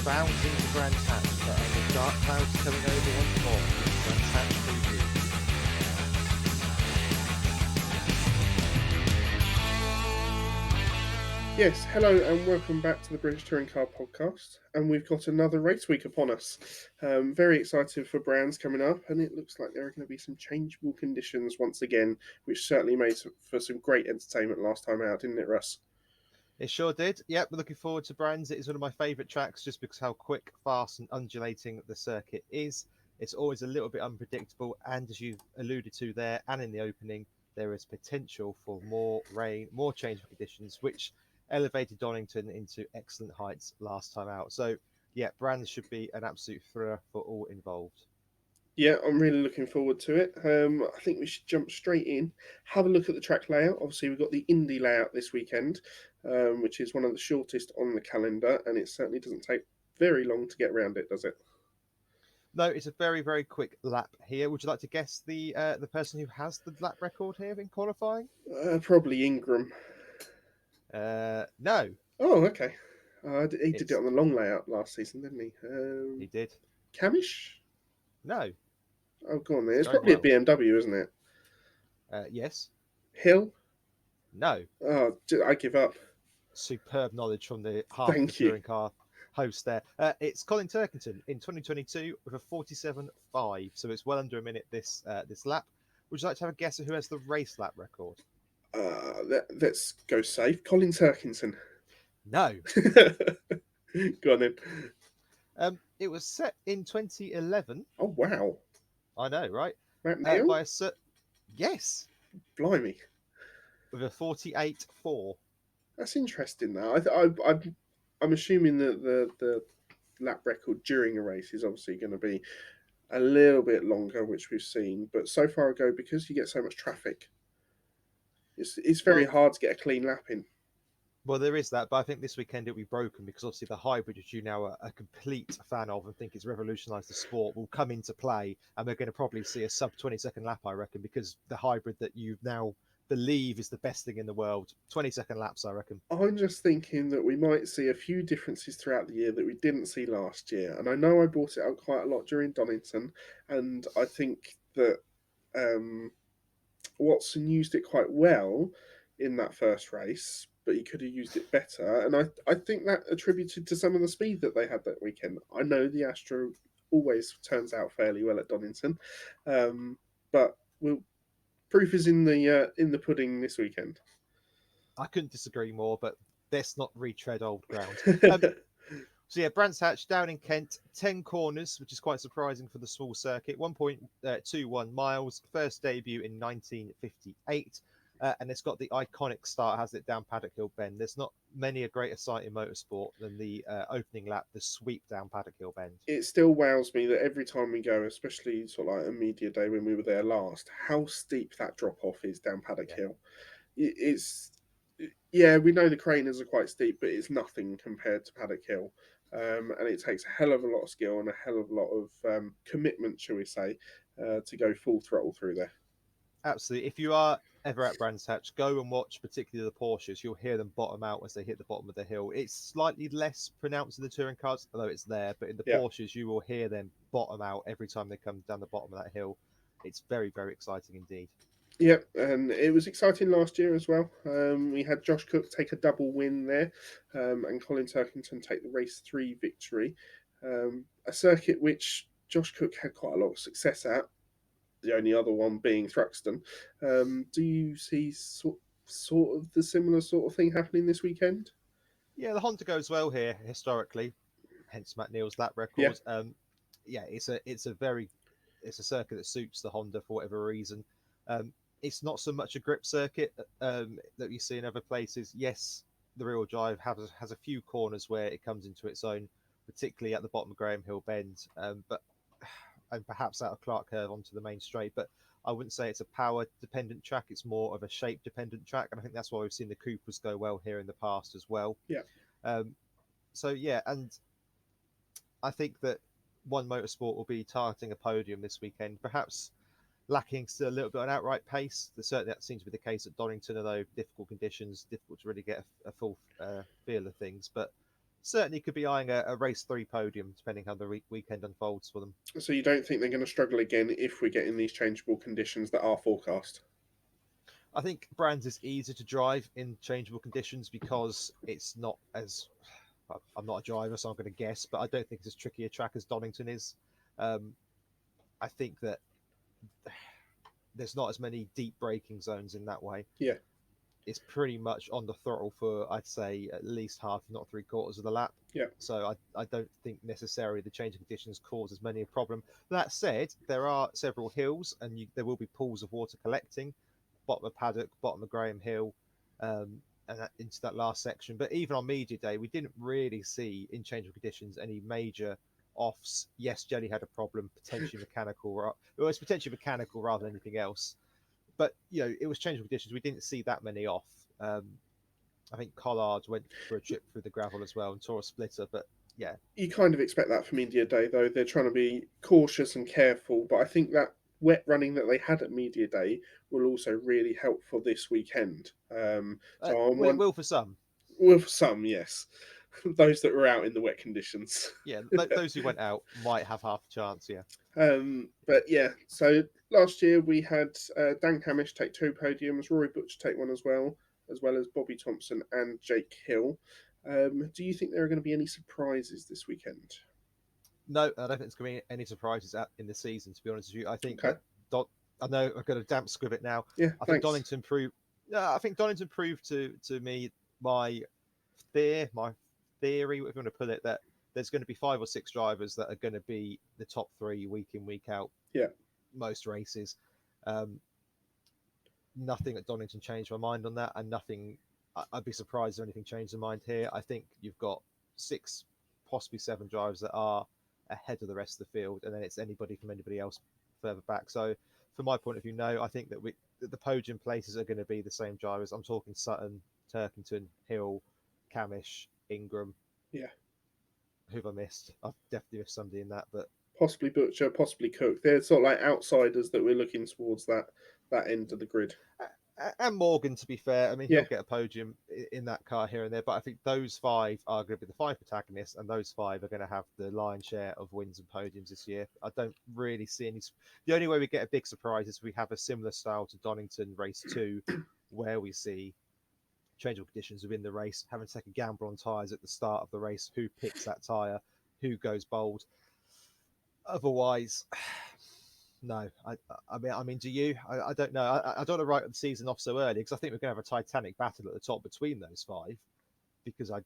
bounds into Brands Hatch, and the dark clouds coming over once more. Brands Hatch preview. Yes, hello and welcome back to the British Touring Car Podcast. And we've got another race week upon us. Very excited for Brands coming up, and it looks like there are going to be some changeable conditions once again, which certainly made for some great entertainment last time out, didn't it, Russ? It sure did. Yep, we're looking forward to Brands. It is one of my favourite tracks just because how quick, fast, and undulating the circuit is. It's always a little bit unpredictable, and as you alluded to there and in the opening, there is potential for more rain, more changeable conditions, which elevated Donington into excellent heights last time out. So, yeah, Brands should be an absolute thriller for all involved. Yeah, I'm really looking forward to it. I think we should jump straight in, have a look at the track layout. Obviously, we've got the Indy layout this weekend, which is one of the shortest on the calendar, and it certainly doesn't take very long to get around it, does it? No, it's a very, very quick lap here. Would you like to guess the person who has the lap record here in qualifying? Probably Ingram. No, Oh, okay. He did it it's on the long layout last season, didn't he? he did. Camish? No, Oh, go on then. it's It's going probably a well. BMW, isn't it? Yes, Hill? no. Oh, I give up. Superb knowledge from the half of the Thank you. touring car host there. It's Colin Turkington in 2022 with a 47.5, so it's well under a minute this lap. Would you like to have a guess at who has the race lap record? Let's go safe. Colin Turkinson. No. Go on then. It was set in 2011. Oh, wow. I know, right? Matt Neal? By a yes, Blimey. with a 48.4. That's interesting, though. I'm assuming that the lap record during a race is obviously going to be a little bit longer, which we've seen. But so far ago, because you get so much traffic, it's very Well, hard to get a clean lap in. Well, there is that, but I think this weekend it'll be broken because obviously the hybrid, which you now are a complete fan of and think it's revolutionised the sport, will come into play, and we're going to probably see a sub 20-second lap, I reckon, because the hybrid that you now believe is the best thing in the world, 20-second laps, I reckon. I'm just thinking that we might see a few differences throughout the year that we didn't see last year. And I know I brought it up quite a lot during Donington, and I think that Watson used it quite well in that first race, but he could have used it better. And I think that attributed to some of the speed that they had that weekend. I know the Astro always turns out fairly well at Donington, but proof is in the pudding this weekend. I couldn't disagree more, but let's not retread old ground. So yeah, Brands Hatch down in Kent, 10 corners, which is quite surprising for the small circuit, 1.21 miles, first debut in 1958. And it's got the iconic start, has it, down Paddock Hill Bend. There's not many a greater sight in motorsport than the opening lap, the sweep down Paddock Hill Bend. It still wows me that every time we go, especially sort of like a media day when we were there last, how steep that drop off is down Paddock Yeah. Hill. It's yeah, we know the Craners are quite steep, but it's nothing compared to Paddock Hill. And it takes a hell of a lot of skill and a hell of a lot of commitment, shall we say, to go full throttle through there. Absolutely. If you are ever at Brands Hatch, go and watch particularly the Porsches. You'll hear them bottom out as they hit the bottom of the hill. It's slightly less pronounced in the touring cars, although it's there. But in the Yeah. Porsches, you will hear them bottom out every time they come down the bottom of that hill. It's very, very exciting indeed. Yep, and it was exciting last year as well. We had Josh Cook take a double win there, and Colin Turkington take the race 3 victory. A circuit which Josh Cook had quite a lot of success at, the only other one being Thruxton. Do you see sort of the similar sort of thing happening this weekend? Yeah, the Honda goes well here historically, hence Matt Neal's lap Yeah. record. Yeah, it's a circuit that suits the Honda for whatever reason. It's not so much a grip circuit that you see in other places. Yes, the rear drive has a few corners where it comes into its own, particularly at the bottom of Graham Hill Bend, but and perhaps out of Clark Curve onto the main straight. But I wouldn't say it's a power dependent track. It's more of a shape dependent track, and I think that's why we've seen the Coopers go well here in the past as well. Yeah. So yeah, and I think that One Motorsport will be targeting a podium this weekend, perhaps lacking still a little bit on outright pace. Certainly that seems to be the case at Donington, although difficult conditions, difficult to really get a full feel of things. But certainly could be eyeing a race three podium depending how the weekend unfolds for them. So you don't think they're going to struggle again if we get in these changeable conditions that are forecast? I think Brands is easier to drive in changeable conditions because it's not as. I'm not a driver, so I'm going to guess, but I don't think it's as tricky a track as Donington is. Um, I think that there's not as many deep braking zones in that way. Yeah, It's pretty much on the throttle for, I'd say, at least half, if not three quarters of the lap. yeah. So I don't think necessarily the change of conditions cause as many a problem. That said, there are several hills and there will be pools of water collecting, bottom of Paddock, bottom of Graham Hill, and into that last section. But even on media day, we didn't really see in change of conditions any major offs. Yes, Jelly had a problem, potentially mechanical. It was potentially mechanical rather than anything else. But it was change of conditions. We didn't see that many off. I think Collard went for a trip through the gravel as well and tore a splitter. But yeah, You kind of expect that from Media Day, though. They're trying to be cautious and careful, but I think that wet running that they had at Media Day will also really help for this weekend. So on well, it one, will for some. with some, yes, those that were out in the wet conditions. Yeah, those who went out might have half a chance. Yeah, But yeah, so last year we had Dan Camish take two podiums, Rory Butcher take one as well as Bobby Thompson and Jake Hill. Do you think there are going to be any surprises this weekend? no, I don't think there's going to be any surprises in the season. To be honest with you, I think Okay. that I know I've got a damp squib it now. Yeah, I think thanks. Donington proved. Yeah, I think Donington proved to me my my theory, if you want to put it, that there's going to be 5 or 6 drivers that are going to be the top three week in week out Yeah. most races. Um, Nothing at Donington changed my mind on that, and nothing. I'd be surprised if anything changed my mind here. I think you've got 6, possibly 7 drivers that are ahead of the rest of the field, and then it's anybody from anybody else further back. So, from my point of view, no, I think that the podium places are going to be the same drivers. I'm talking Sutton, Turkington, Hill, Camish, Ingram. Yeah. Who've I missed? I've definitely missed somebody in that, but Possibly Butcher, possibly Cook. They're sort of like outsiders that we're looking towards that end of the grid. and Morgan, to be fair, I mean, Yeah. he'll get a podium in that car here and there, but I think those 5 are going to be the 5 protagonists, and those 5 are going to have the lion's share of wins and podiums this year. I don't really see any. The only way we get a big surprise is we have a similar style to Donington Race 2, where we see changeable conditions within the race, having to take a gamble on tyres at the start of the race, who picks that tyre, who goes bold. Otherwise, no. I mean, do you? I don't know. I don't want to write the season off so early because I think we're going to have a titanic battle at the top between those 5. Because I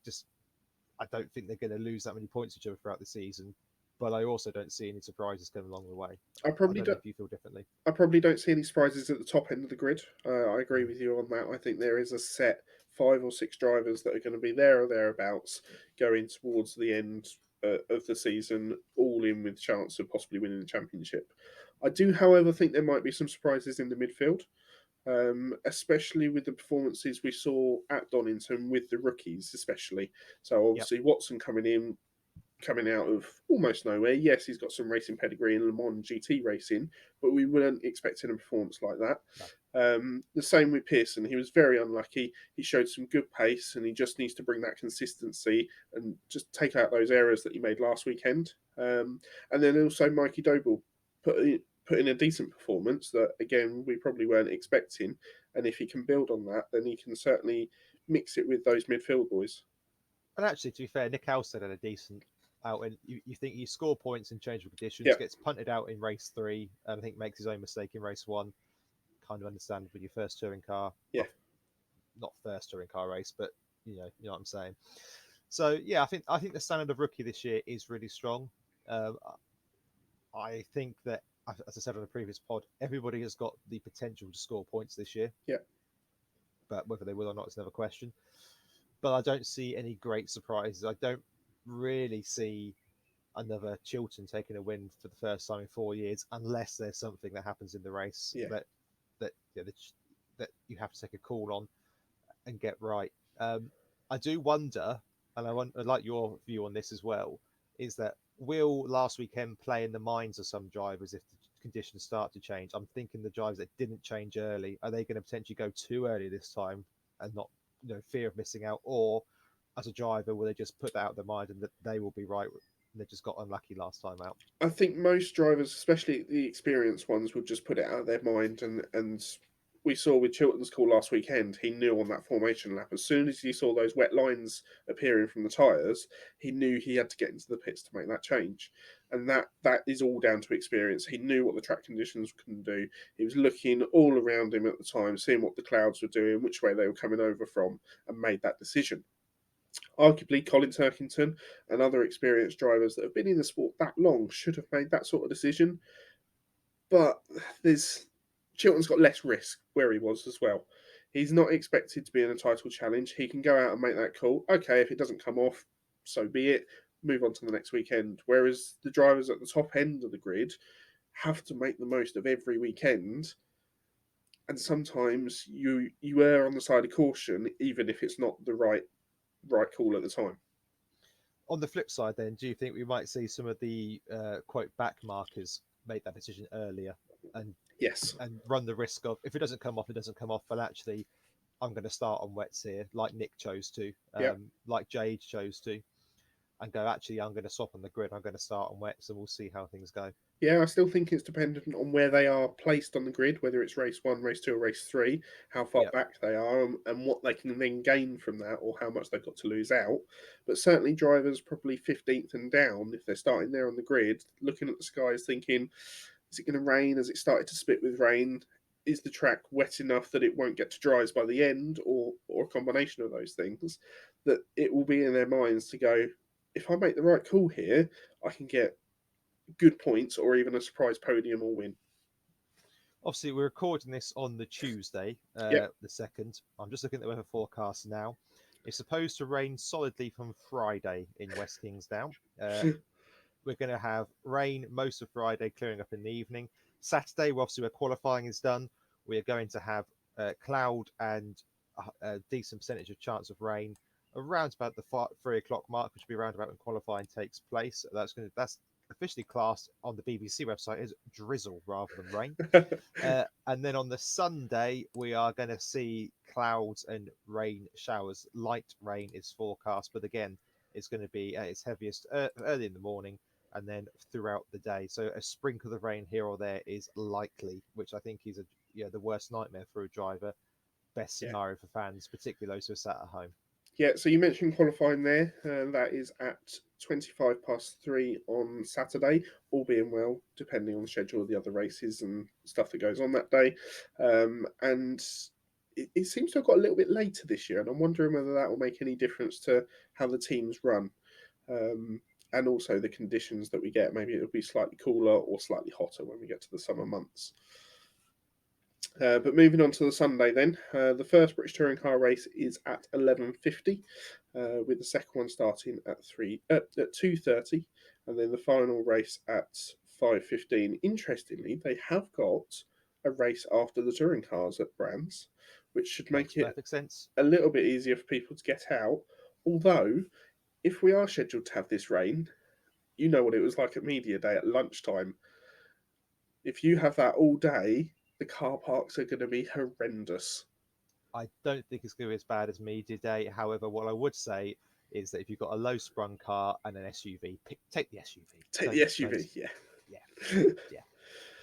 don't think they're going to lose that many points to each other throughout the season. But I also don't see any surprises coming along the way. I I probably don't know don't. if you feel differently. I probably don't see any surprises at the top end of the grid. I agree Mm. with you on that. I think there is a set 5 or 6 drivers that are going to be there or thereabouts going towards the end of the season, all in with chance of possibly winning the championship. I do, however, think there might be some surprises in the midfield, especially with the performances we saw at Donington with the rookies, especially. So Yep. obviously Watson coming out of almost nowhere. Yes, he's got some racing pedigree in Le Mans GT racing, but we weren't expecting a performance like that. No. The same with Pearson. He was very unlucky. He showed some good pace, and he just needs to bring that consistency and just take out those errors that he made last weekend. And then also Mikey Doble put in a decent performance that, again, we probably weren't expecting. And if he can build on that, then he can certainly mix it with those midfield boys. And actually, to be fair, Nick Alstead had a decent out. And you think you score points in changeable conditions, Yeah, gets punted out in race 3, and I think makes his own mistake in race 1. Kind of understand with your first touring car. yeah. Well, not first touring car race, but you know what I'm saying. So yeah, I think the standard of rookie this year is really strong. Um, I think that, as I said on the previous pod, everybody has got the potential to score points this year, Yeah. but whether they will or not is another question. But I don't see any great surprises. I don't really see another Chilton taking a win for the first time in 4 years, unless there's something that happens in the race Yeah. that you have to take a call on and get right. I do wonder, and I'd like your view on this as well, is that will last weekend play in the minds of some drivers if the conditions start to change? I'm thinking the drivers that didn't change early, are they going to potentially go too early this time and not, fear of missing out, or as a driver, will they just put that out of their mind and that they will be right? And they just got unlucky last time out. I think most drivers, especially the experienced ones, would just put it out of their mind. And we saw with Chilton's call last weekend, he knew on that formation lap, as soon as he saw those wet lines appearing from the tyres, he knew he had to get into the pits to make that change. And that is all down to experience. He knew what the track conditions can do. He was looking all around him at the time, seeing what the clouds were doing, which way they were coming over from, and made that decision. Arguably, Colin Turkington and other experienced drivers that have been in the sport that long should have made that sort of decision. But there's Chilton's got less risk where he was as well. He's not expected to be in a title challenge. He can go out and make that call. Okay, if it doesn't come off, so be it. Move on to the next weekend. Whereas the drivers at the top end of the grid have to make the most of every weekend, and sometimes you err on the side of caution, even if it's not the right call at the time. On the flip side, then, do you think we might see some of the quote back markers make that decision earlier and Yes. run the risk of, if it doesn't come off, it doesn't come off, but actually I'm going to start on wets here, like Nick chose to, Yeah. like Jade chose to, and go, actually, I'm going to swap on the grid. I'm going to start on wets, and we'll see how things go. Yeah, I still think it's dependent on where they are placed on the grid, whether it's race one, race two, or race three, how far Yeah, back they are, and what they can then gain from that, or how much they've got to lose out. But certainly, drivers probably 15th and down, if they're starting there on the grid, looking at the skies, thinking, is it going to rain? Has it started to spit with rain? Is the track wet enough that it won't get to dries by the end, or a combination of those things? That it will be in their minds to go, if I make the right call here, I can get good points or even a surprise podium or win. obviously we're recording this on the Tuesday, Yep. the 2nd. I'm just looking at the weather forecast now. It's supposed to rain solidly from Friday in West Kingsdown. We're going to have rain most of Friday, clearing up in the evening. Saturday, obviously, where qualifying is done, we are going to have cloud and a decent percentage of chance of rain around about the 3 o'clock mark, which will be around about when qualifying takes place. That's officially classed on the BBC website as drizzle rather than rain. And then on the Sunday, we are going to see clouds and rain showers. Light rain is forecast, but again, it's going to be at its heaviest early in the morning and then throughout the day. So a sprinkle of rain here or there is likely, which I think is the worst nightmare for a driver. Best Yeah. scenario for fans, particularly those who are sat at home. Yeah, so you mentioned qualifying there. That is at 3 on Saturday, all being well, depending on the schedule of the other races and stuff that goes on that day. And it seems to have got a little bit later this year, and I'm wondering whether that will make any difference to how the teams run. And also the conditions that we get. Maybe it'll be slightly cooler or slightly hotter when we get to the summer months. But moving on to the Sunday, then the first British Touring Car race is at 11:50, with the second one starting at 2:30, and then the final race at 5:15. Interestingly, they have got a race after the touring cars at Brands, which should Makes make it perfect sense. a little bit easier for people to get out. Although, if we are scheduled to have this rain, you know what it was like at media day at lunchtime. If you have that all day, the car parks are going to be horrendous. I don't think it's going to be as bad as media day. However, what I would say is that if you've got a low sprung car and an SUV, take the SUV. Take the Don't. SUV, yeah. Yeah, yeah.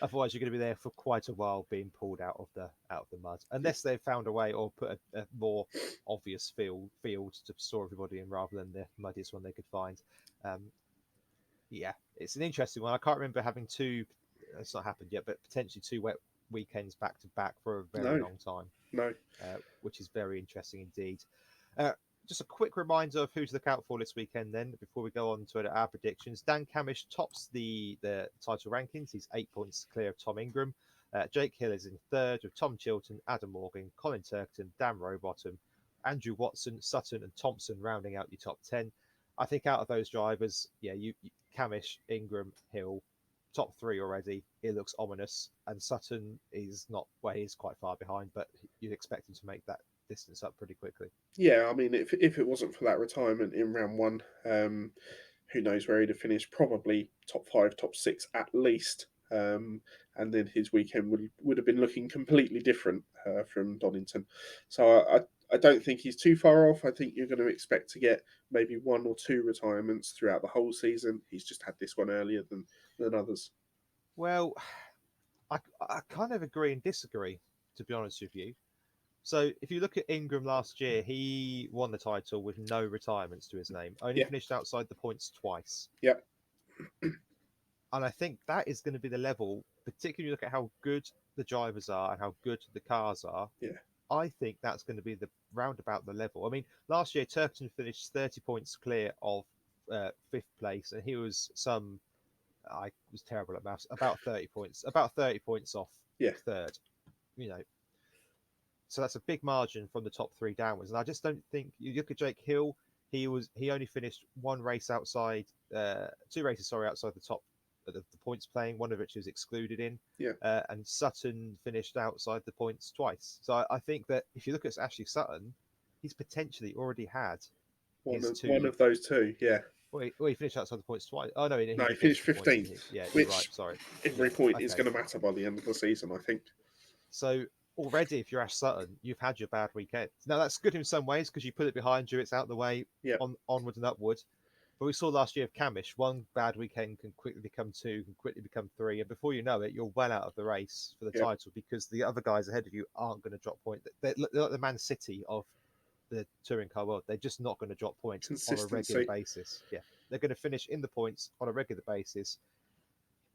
Otherwise, you're going to be there for quite a while being pulled out of the mud, Yeah. unless they've found a way or put a more obvious field to store everybody in rather than the muddiest one they could find. Um, yeah, it's an interesting one. I can't remember having two. It's not happened yet, but potentially two wet weekends back to back for a very No, long time, no. which is very interesting indeed. Uh, just a quick reminder of who to look out for this weekend, then, before we go on to our predictions. Dan Camish tops the title rankings. He's 8 points clear of Tom Ingram. Jake Hill is in third with Tom Chilton, Adam Morgan, Colin Turkington, Dan Rowbottom, Andrew Watson, Sutton, and Thompson rounding out your top 10. I think out of those drivers, yeah, Camish, Ingram, Hill, top three already. It looks ominous, and Sutton is not. Well, he's quite far behind, but you'd expect him to make that distance up pretty quickly. Yeah, I mean, if it wasn't for that retirement in round one, who knows where he'd have finished? Probably top five, top six at least. And then his weekend would have been looking completely different from Donington. So I don't think he's too far off. I think you're going to expect to get maybe one or two retirements throughout the whole season. He's just had this one earlier than others. Well, I kind of agree and disagree, to be honest with you. So if you look at Ingram last year, he won the title with no retirements to his name. Only Yeah, finished outside the points twice. yeah, And I think that is going to be the level, particularly look at how good the drivers are and how good the cars are. yeah, I think that's going to be the roundabout the level. I mean, last year Turkington finished 30 points clear of fifth place, and he was I was terrible at maths, about 30 points off yeah. third. You know, so that's a big margin from the top three downwards. And I just don't think you look at Jake Hill. He only finished one race outside, two races sorry outside the top the points playing. One of which was excluded in, Yeah. and Sutton finished outside the points twice. So I think that if you look at Ashley Sutton, he's potentially already had One his of one two. of those two. Yeah. Well, he finished outside the points twice. Oh no, he No, he did finish finished with points, didn't 15th, he? Yeah, you're right. which Sorry. every Yeah. point is Okay. going to matter by the end of the season, I think. So already, if you're Ash Sutton, you've had your bad weekend. Now that's good in some ways because you put it behind you, it's out the way, Yeah, onward and upward. But we saw last year of Camish, one bad weekend can quickly become two, can quickly become three, and before you know it, you're well out of the race for the yeah. title because the other guys ahead of you aren't going to drop points. They're like the Man City of the touring car world. They're just not going to drop points on a regular Consistency. basis. Yeah, they're going to finish in the points on a regular basis.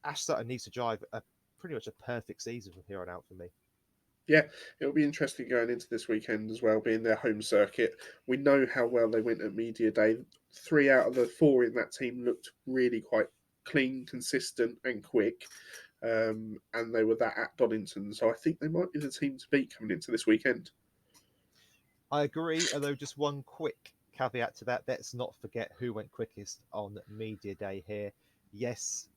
Ash Sutton needs to drive a pretty much a perfect season from here on out for me. Yeah, it'll be interesting going into this weekend as well, being their home circuit. We know how well they went at Media Day. 3 out of the 4 in that team looked really quite clean, consistent, and quick. And they were that at Donington. So I think they might be the team to beat coming into this weekend. I agree, although just one quick caveat to that. Let's not forget who went quickest on Media Day here. Yes,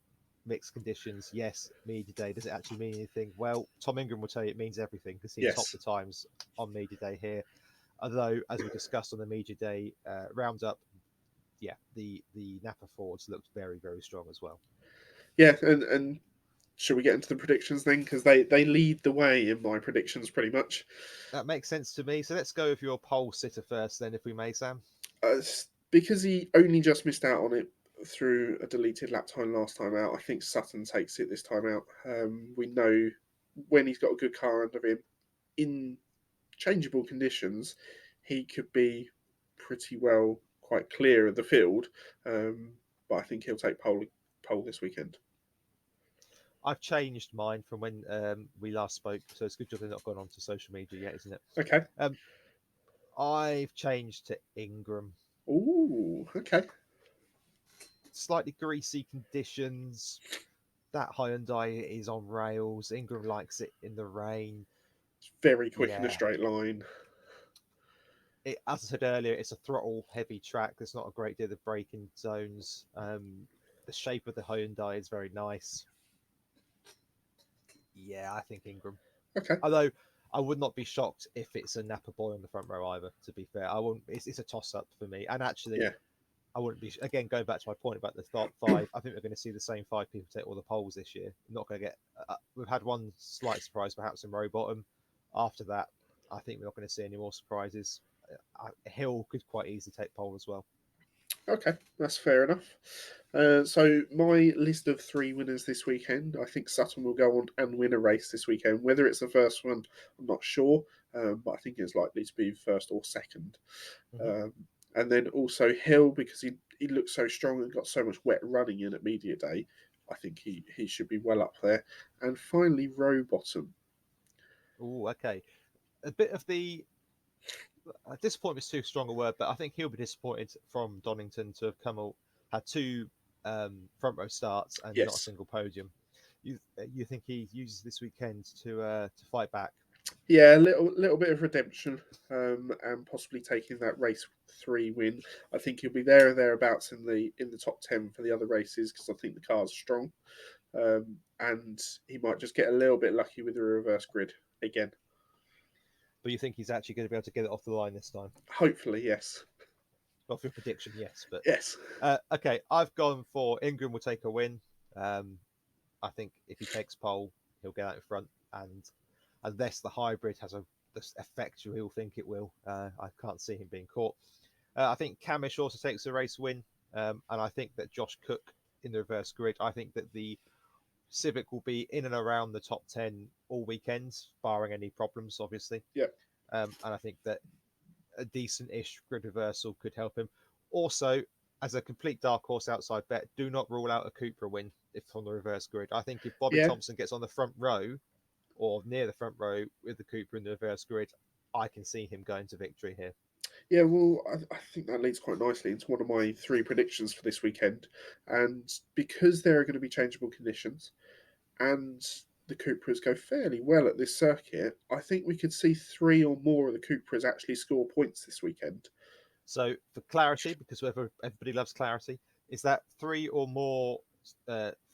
mixed conditions. Yes, Media Day. Does it actually mean anything? Well, Tom Ingram will tell you it means everything because he topped Yes. the times on Media Day here. Although, as we discussed on the Media Day roundup, yeah, the Napa Fords looked very, very strong as well. Yeah, and should we get into the predictions then? Because they lead the way in my predictions pretty much. That makes sense to me. So let's go with your pole sitter first, then, if we may, Sam. Uh, because he only just missed out on it through a deleted lap time last time out, I think Sutton takes it this time out. We know when he's got a good car under him, in changeable conditions, he could be pretty well quite clear of the field. Um, but I think he'll take pole this weekend. I've changed mine from when we last spoke, so it's a good job they've not gone on to social media yet, isn't it? Okay. Um, I've changed to Ingram. Ooh, okay. Slightly greasy conditions. That Hyundai is on rails. Ingram likes it in the rain. It's very quick in a Yeah. straight line. As I said earlier, it's a throttle heavy track. There's not a great deal of braking zones. The shape of the Hyundai is very nice. Yeah, I think Ingram. Okay. Although I would not be shocked if it's a Napa boy on the front row either. To be fair, I wouldn't. It's a toss up for me. And actually, Yeah. I wouldn't be again going back to my point about the top five. I think we're going to see the same five people take all the poles this year. Not going to get. We've had one slight surprise, perhaps in row bottom. After that, I think we're not going to see any more surprises. Hill could quite easily take pole as well. Okay, that's fair enough. So my list of 3 winners this weekend, I think Sutton will go on and win a race this weekend. Whether it's the first one, I'm not sure, but I think it's likely to be first or second. Mm-hmm. Um, and then also Hill, because he looked so strong and got so much wet running in at Media Day, I think he should be well up there. And finally, Rowbottom. Oh, okay. A bit of the disappointment is too strong a word, but I think he'll be disappointed from Donington to have had two front row starts and not a Yes. single podium. You think he uses this weekend to fight back? Yeah, a little bit of redemption, and possibly taking that race 3 win. I think he'll be there or thereabouts in the top 10 for the other races because I think the car's strong, and he might just get a little bit lucky with the reverse grid again. But you think he's actually going to be able to get it off the line this time? Hopefully, yes, Off your prediction, yes. But yes, okay, I've gone for Ingram will take a win. Um, I think if he takes pole, he'll get out in front, and unless the hybrid has the effect he'll think it will. I can't see him being caught. I think Camish also takes a race win, and I think that Josh Cook in the reverse grid. I think that the Civic will be in and around the top 10 all weekend, barring any problems, obviously. Yeah. And I think that a decent-ish grid reversal could help him. Also, as a complete dark horse outside bet, do not rule out a Cooper win if on the reverse grid. I think if Bobby Yeah. Thompson gets on the front row or near the front row with the Cooper in the reverse grid, I can see him going to victory here. Yeah, well, I think that leads quite nicely into one of my three predictions for this weekend. And because there are going to be changeable conditions and the Cupras go fairly well at this circuit, I think we could see three or more of the Cupras actually score points this weekend. So, for clarity, because everybody loves clarity, is that three or more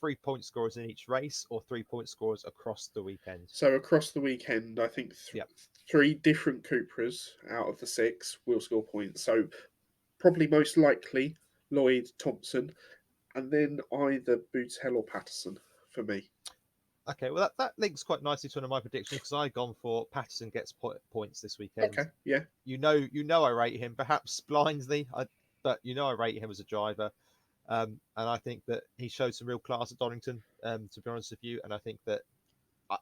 3 point scorers in each race or 3 point scorers across the weekend? So across the weekend, I think Yep. three different Cupras out of the six will score points. So probably most likely Lloyd, Thompson, and then either Bootel or Patterson for me. Okay, well that links quite nicely to one of my predictions because I've gone for Patterson gets points this weekend. Okay, yeah. You know I rate him, perhaps blindly, but I rate him as a driver, and I think that he showed some real class at Donington. To be honest with you, and I think that I,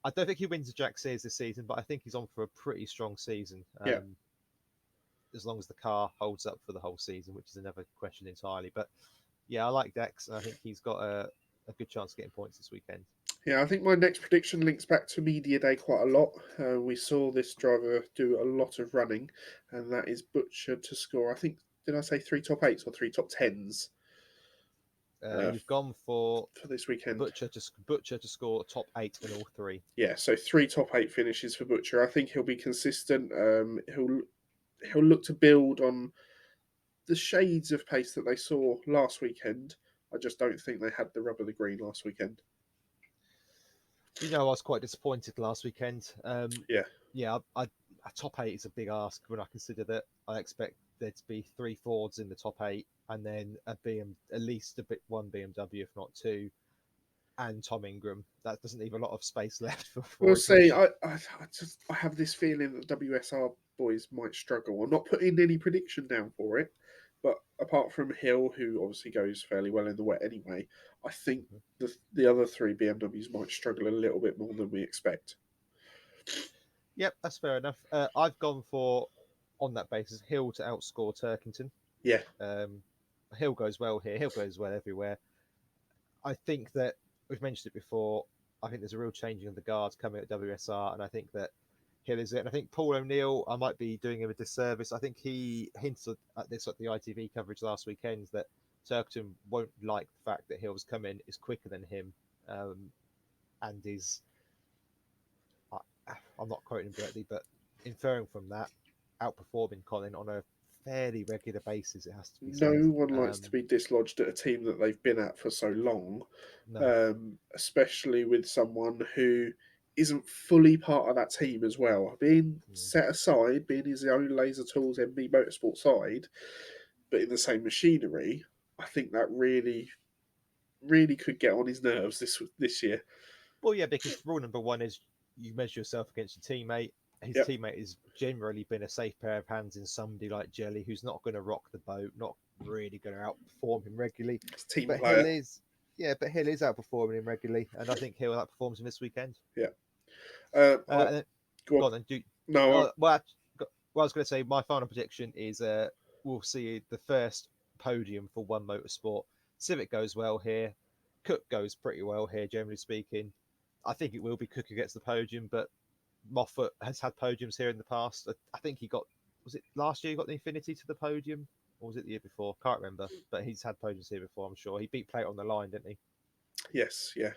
I don't think he wins the Jack Sears this season, but I think he's on for a pretty strong season. Yeah. As long as the car holds up for the whole season, which is another question entirely. But yeah, I like Dex, and I think he's got a good chance of getting points this weekend. Yeah, I think my next prediction links back to Media Day quite a lot. We saw this driver do a lot of running, and that is Butcher to score. I think, did I say three top eights or three top tens You've gone for for this weekend? Butcher to score top 8 in all three. Yeah, so three top eight finishes for Butcher. I think he'll be consistent. He'll look to build on the shades of pace that they saw last weekend. I just don't think they had the rub of the green last weekend. I was quite disappointed last weekend. Yeah, Yeah, a top 8 is a big ask when I consider that I expect there to be 3 Fords in the top 8 and then at least one BMW, if not two, and Tom Ingram. That doesn't leave a lot of space left we'll for it, see. which I have this feeling that WSR boys might struggle. I'm not putting any prediction down for it, but apart from Hill, who obviously goes fairly well in the wet anyway, I think the other three BMWs might struggle a little bit more than we expect. yep, that's fair enough. I've gone for, on that basis, Hill to outscore Turkington. Yeah, Um, Hill goes well here. Hill goes well everywhere. I think that we've mentioned it before. I think there's a real changing of the guards coming at WSR, and I think that Hill is it. And I think Paul O'Neill, I might be doing him a disservice. I think he hinted at this at the ITV coverage last weekend that Turkington won't like the fact that Hill's come in is quicker than him, and is I'm not quoting him directly, but inferring from that, outperforming Colin on a fairly regular basis. It has to be no said. one likes to be dislodged at a team that they've been at for so long, No, especially with someone who isn't fully part of that team as well. Being mm. set aside, being his own Laser Tools MB Motorsport side, but in the same machinery, I think that really, really could get on his nerves this year. Well, yeah, because rule number one is you measure yourself against your teammate. His Yep, teammate has generally been a safe pair of hands in somebody like Jelly, who's not going to rock the boat, not really going to outperform him regularly. it's a team But Hill player. is, yeah, but Hill is outperforming him regularly, and I think Hill outperforms him this weekend. Yeah. And then, Go go on. on then. No, I was going to say my final prediction is we'll see the first podium for One Motorsport. Civic goes well here. Cook goes pretty well here, generally speaking. I think it will be Cook who gets the podium, but Moffat has had podiums here in the past. I think he got, was it last year he got the Infinity to the podium? Or was it the year before? Can't remember. But he's had podiums here before, I'm sure. He beat Plate on the line, didn't he? yes, yeah.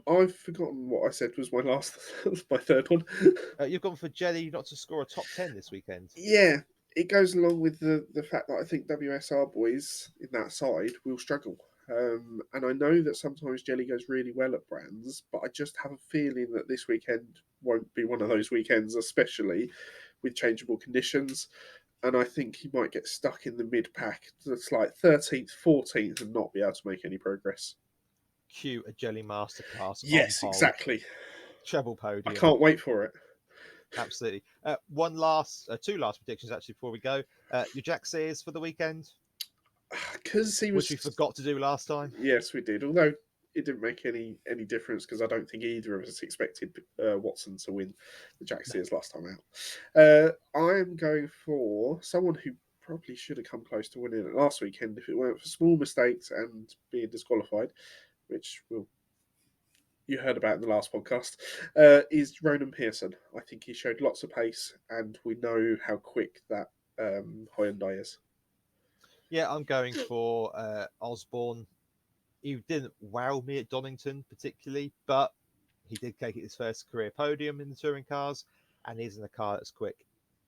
I've forgotten what I said was my last, my third one. You've gone for Jelly not to score a top 10 this weekend. Yeah, it goes along with the fact that I think WSR boys in that side will struggle. And I know that sometimes Jelly goes really well at Brands, but I just have a feeling that this weekend won't be one of those weekends, especially with changeable conditions. And I think he might get stuck in the mid pack. It's like 13th, 14th, and not be able to make any progress. Cue a Jelly Masterclass on Yes, pole. exactly. Treble I podium. can't wait for it. Absolutely. Two last predictions actually before we go. Your Jack Sears for the weekend, Because he which we was, forgot to do last time. yes, we did. Although it didn't make any difference because I don't think either of us expected Watson to win the Jack Sears last time out. I'm going for someone who probably should have come close to winning it last weekend if it weren't for small mistakes and being disqualified, which you heard about in the last podcast, is Ronan Pearson. I think he showed lots of pace, and we know how quick that Hyundai is. Yeah, I'm going for Osborne. He didn't wow me at Donington particularly, but he did take it his first career podium in the touring cars, and he's in a car that's quick.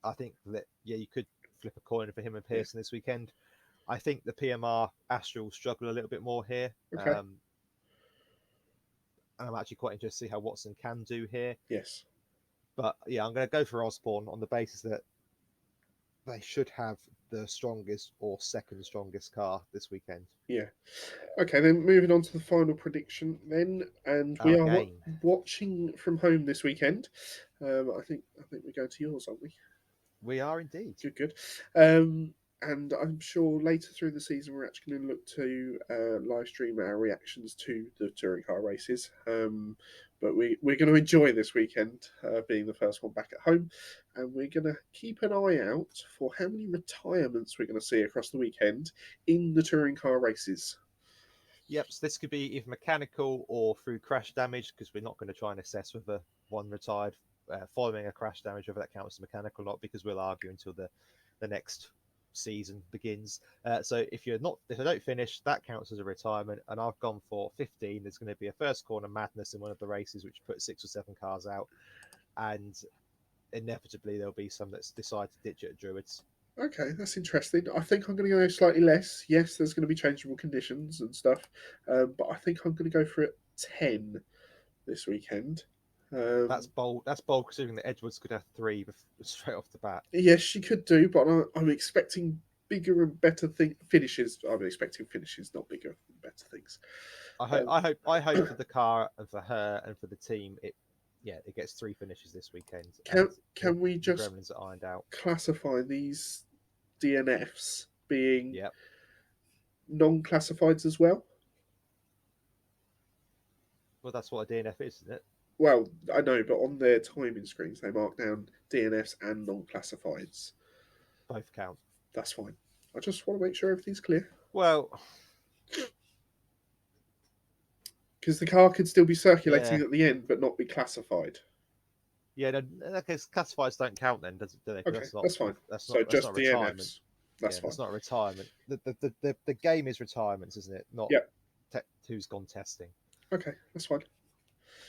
I think that yeah, you could flip a coin for him and Yeah. Pearson this weekend. I think the PMR Astra will struggle a little bit more here. Okay. And I'm actually quite interested to see how Watson can do here. Yes. But yeah, I'm going to go for Osborne on the basis that they should have the strongest or second strongest car this weekend. Yeah. Okay, then moving on to the final prediction then, and we Our are game. watching from home this weekend. I think we're going to yours, aren't we? We are indeed. Good, good. And I'm sure later through the season we're actually going to look to live stream our reactions to the touring car races. But we're going to enjoy this weekend, being the first one back at home, and we're going to keep an eye out for how many retirements we're going to see across the weekend in the touring car races. Yep, so this could be either mechanical or through crash damage because we're not going to try and assess whether one retired following a crash damage, whether that counts as mechanical or not, because we'll argue until the next season begins. So if I don't finish, that counts as a retirement, and I've gone for 15. There's going to be a first corner madness in one of the races, which puts 6 or 7 cars out, and inevitably there'll be some that decide to ditch it at Druids. Okay, that's interesting. I think I'm going to go slightly less. Yes, there's going to be changeable conditions and stuff, but I think I'm going to go for it 10 this weekend. That's bold. That's bold considering that Edwards could have 3 straight off the bat. Yes, she could do, but I'm expecting bigger and better finishes. I'm expecting finishes, not bigger and better things. I hope for the car and for her and for the team. It gets 3 finishes this weekend, and Can we the just gremlins are ironed out. classify these DNFs being Yep. non-classifieds as well? Well, that's what a DNF is, isn't it? Well, I know, but on their timing screens, they mark down DNFs and non-classifieds. Both count. That's fine. I just want to make sure everything's clear. Well, Because the car could still be circulating yeah, at the end, but not be classified. yeah. No, I guess classifieds don't count then, do they? 'Cause Okay, that's fine. So that's just not retirement. DNFs. That's Yeah, fine. that's not a retirement. The game is retirements, isn't it? Not Yep. who's gone testing. Okay, that's fine.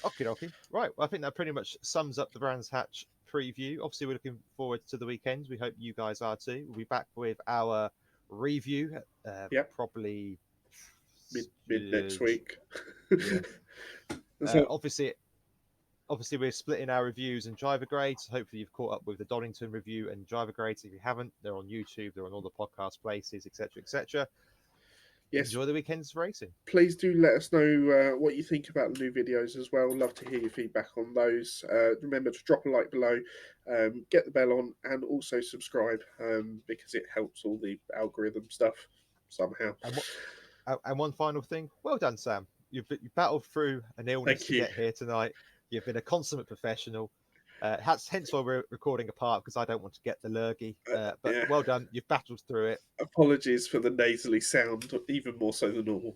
Okay, okay. Right. Well, I think that pretty much sums up the Brands Hatch preview. Obviously, we're looking forward to the weekend. We hope you guys are too. We'll be back with our review, Yep. probably Mid next week. Yeah. So, Obviously, we're splitting our reviews and driver grades. Hopefully, you've caught up with the Donington review and driver grades. If you haven't, they're on YouTube. They're on all the podcast places, etc., etc. yes, Enjoy the weekend's racing. please do let us know what you think about the new videos as well. Love to hear your feedback on those. Remember to drop a like below, get the bell on, and also subscribe because it helps all the algorithm stuff somehow. And one final thing. Well done, Sam. You battled through an illness Thank to you. get here tonight. You've been a consummate professional. Hence why we're recording apart because I don't want to get the lurgy. But Yeah. well done. You've battled through it. Apologies for the nasally sound, even more so than normal.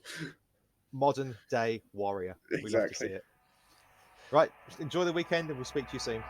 Modern day warrior. We love to see Exactly. it. Right. Enjoy the weekend and we'll speak to you soon.